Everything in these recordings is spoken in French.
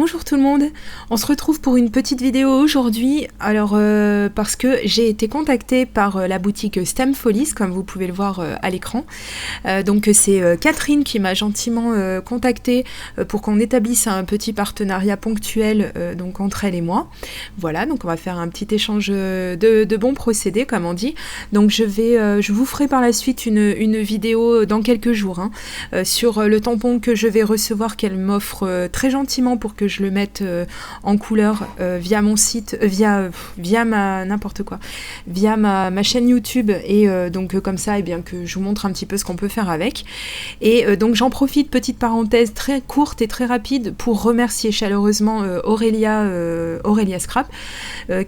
Bonjour tout le monde, on se retrouve pour une petite vidéo aujourd'hui, alors parce que j'ai été contactée par la boutique Stem Folies, comme vous pouvez le voir à l'écran. Donc c'est Catherine qui m'a gentiment contactée pour qu'on établisse un petit partenariat ponctuel donc entre elle et moi. Voilà, donc on va faire un petit échange de bons procédés comme on dit. Donc je vous ferai par la suite une vidéo dans quelques jours sur le tampon que je vais recevoir, qu'elle m'offre très gentiment pour que je le mette en couleur via mon site, via ma chaîne YouTube, et donc comme ça, et bien que je vous montre un petit peu ce qu'on peut faire avec. Et donc j'en profite, petite parenthèse très courte et très rapide, pour remercier chaleureusement Aurélia Scrap,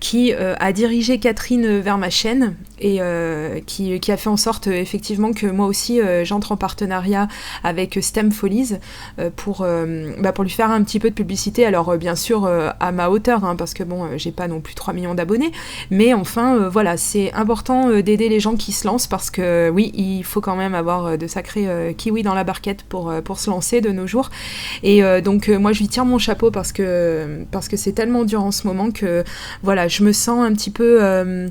qui a dirigé Catherine vers ma chaîne, et qui a fait en sorte effectivement que moi aussi j'entre en partenariat avec Stem Folies pour lui faire un petit peu de publicité. Alors bien sûr à ma hauteur, parce que bon, j'ai pas non plus 3 millions d'abonnés, mais enfin voilà, c'est important d'aider les gens qui se lancent, parce que oui, il faut quand même avoir de sacrés kiwis dans la barquette pour se lancer de nos jours. Et donc moi je lui tire mon chapeau, parce que c'est tellement dur en ce moment que voilà, je me sens un petit peu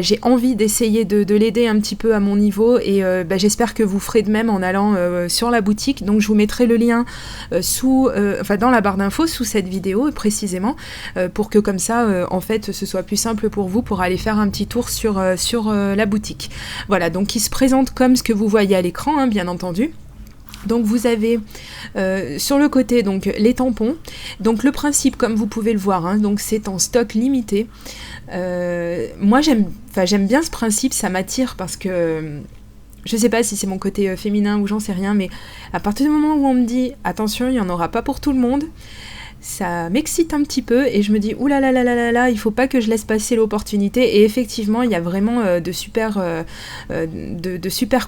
j'ai envie d'essayer de l'aider un petit peu à mon niveau, et j'espère que vous ferez de même en allant sur la boutique. Donc je vous mettrai le lien dans la barre d'infos sous cette vidéo précisément, pour que comme ça en fait ce soit plus simple pour vous pour aller faire un petit tour sur la boutique. Voilà, donc qui se présente comme ce que vous voyez à l'écran, bien entendu. Donc vous avez sur le côté donc les tampons. Donc le principe, comme vous pouvez le voir, donc c'est en stock limité. Moi j'aime bien ce principe, ça m'attire, parce que je sais pas si c'est mon côté féminin ou j'en sais rien, mais à partir du moment où on me dit attention, il n'y en aura pas pour tout le monde, ça m'excite un petit peu, et je me dis oulala, il faut pas que je laisse passer l'opportunité. Et effectivement, il y a vraiment de super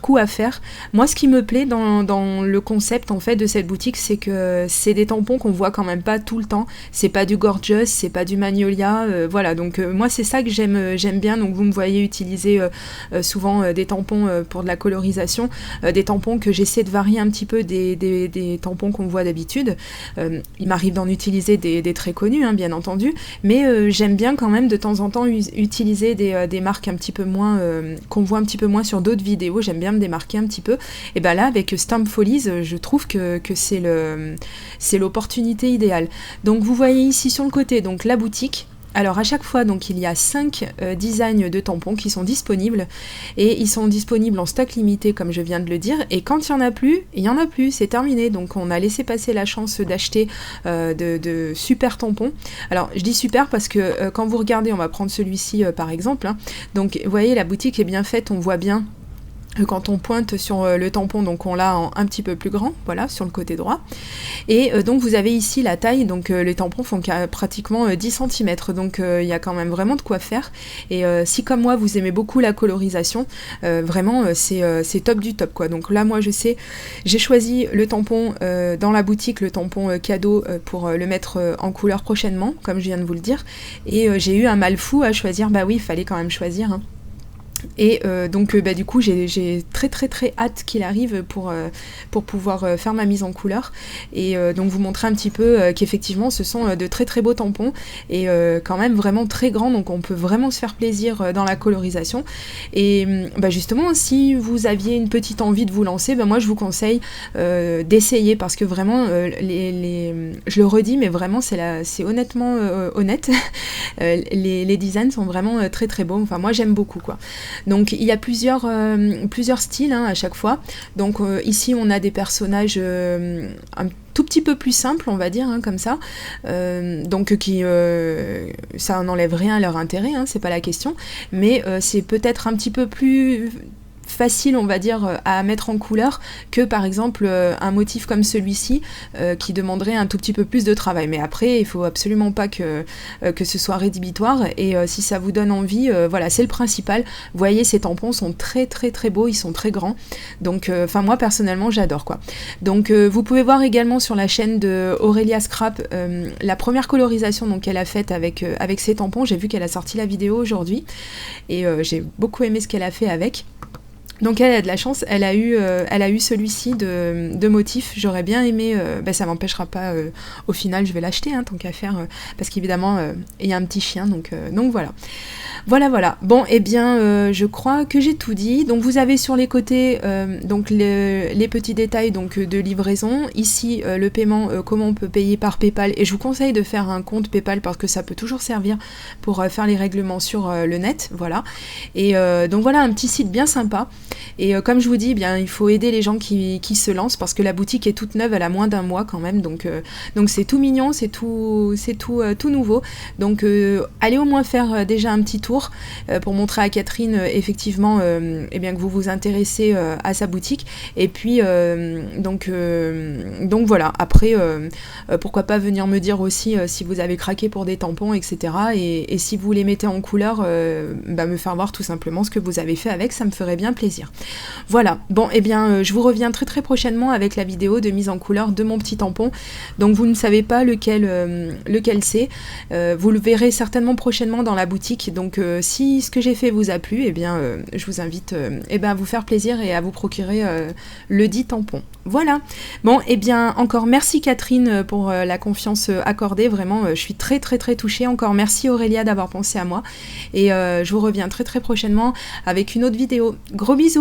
coups à faire. Moi, ce qui me plaît dans le concept en fait de cette boutique, c'est que c'est des tampons qu'on voit quand même pas tout le temps. C'est pas du Gorgeous, c'est pas du Magnolia, voilà. Donc moi, c'est ça que j'aime bien. Donc vous me voyez utiliser souvent des tampons pour de la colorisation, des tampons que j'essaie de varier un petit peu des tampons qu'on voit d'habitude. Il m'arrive d'en utiliser des très connus, bien entendu, mais j'aime bien quand même de temps en temps utiliser des marques un petit peu moins qu'on voit un petit peu moins sur d'autres vidéos. J'aime bien me démarquer un petit peu, et là avec Stem Folies, je trouve que c'est l'opportunité idéale. Donc vous voyez ici sur le côté donc la boutique. Alors à chaque fois, donc il y a 5 designs de tampons qui sont disponibles, et ils sont disponibles en stock limité comme je viens de le dire, et quand il y en a plus, c'est terminé. Donc on a laissé passer la chance d'acheter de super tampons. Alors je dis super parce que quand vous regardez, on va prendre celui-ci par exemple, donc vous voyez, la boutique est bien faite, on voit bien. Quand on pointe sur le tampon, donc on l'a en un petit peu plus grand, voilà, sur le côté droit. Et donc vous avez ici la taille, donc les tampons font pratiquement 10 cm, donc il y a quand même vraiment de quoi faire. Et si comme moi vous aimez beaucoup la colorisation, vraiment c'est top du top, quoi. Donc là moi je sais, j'ai choisi le tampon dans la boutique, le tampon cadeau, pour le mettre en couleur prochainement, comme je viens de vous le dire. Et j'ai eu un mal fou à choisir, bah oui, il fallait quand même choisir, Et donc du coup j'ai très très très hâte qu'il arrive pour pouvoir faire ma mise en couleur, et donc vous montrer un petit peu qu'effectivement ce sont de très très beaux tampons, et quand même vraiment très grands, donc on peut vraiment se faire plaisir dans la colorisation. Et justement, si vous aviez une petite envie de vous lancer, moi je vous conseille d'essayer, parce que vraiment je le redis, mais vraiment c'est honnêtement honnête. Les designs sont vraiment très très beaux, enfin moi j'aime beaucoup, quoi. Donc il y a plusieurs styles à chaque fois. Donc ici on a des personnages un tout petit peu plus simples, on va dire, comme ça. Donc ça n'enlève rien à leur intérêt, c'est pas la question. Mais c'est peut-être un petit peu plus facile, on va dire, à mettre en couleur que par exemple un motif comme celui-ci qui demanderait un tout petit peu plus de travail. Mais après, il faut absolument pas que ce soit rédhibitoire, et si ça vous donne envie, voilà, c'est le principal. Vous voyez, ces tampons sont très très très beaux, ils sont très grands, donc moi personnellement j'adore, quoi. Donc vous pouvez voir également sur la chaîne de Aurélia Scrap la première colorisation qu'elle a faite avec ces tampons. J'ai vu qu'elle a sorti la vidéo aujourd'hui, et j'ai beaucoup aimé ce qu'elle a fait avec. Donc elle a de la chance, elle a eu celui-ci de motif. J'aurais bien aimé, ça m'empêchera pas, au final je vais l'acheter, hein, tant qu'à faire, parce qu'évidemment il y a un petit chien, donc voilà. Voilà. Bon, eh bien, je crois que j'ai tout dit. Donc vous avez sur les côtés donc les petits détails donc de livraison. Ici le paiement, comment on peut payer par PayPal. Et je vous conseille de faire un compte PayPal parce que ça peut toujours servir pour faire les règlements sur le net. Voilà. Et donc voilà un petit site bien sympa. Et comme je vous dis, eh bien, il faut aider les gens qui se lancent parce que la boutique est toute neuve, elle a moins d'un mois quand même. Donc c'est tout mignon, c'est tout nouveau. Donc allez au moins faire déjà un petit tour pour montrer à Catherine effectivement eh bien, que vous vous intéressez à sa boutique. Et puis donc voilà. Après, pourquoi pas venir me dire aussi si vous avez craqué pour des tampons, etc. Et si vous les mettez en couleur, me faire voir tout simplement ce que vous avez fait avec, ça me ferait bien plaisir. Voilà, bon, eh bien, je vous reviens très très prochainement avec la vidéo de mise en couleur de mon petit tampon. Donc vous ne savez pas lequel c'est. Vous le verrez certainement prochainement dans la boutique. Donc si ce que j'ai fait vous a plu, eh bien, je vous invite à vous faire plaisir et à vous procurer le dit tampon. Voilà. Bon, eh bien, encore merci Catherine pour la confiance accordée. Vraiment, je suis très très très touchée. Encore merci Aurélia d'avoir pensé à moi. Et je vous reviens très très prochainement avec une autre vidéo. Gros bisous.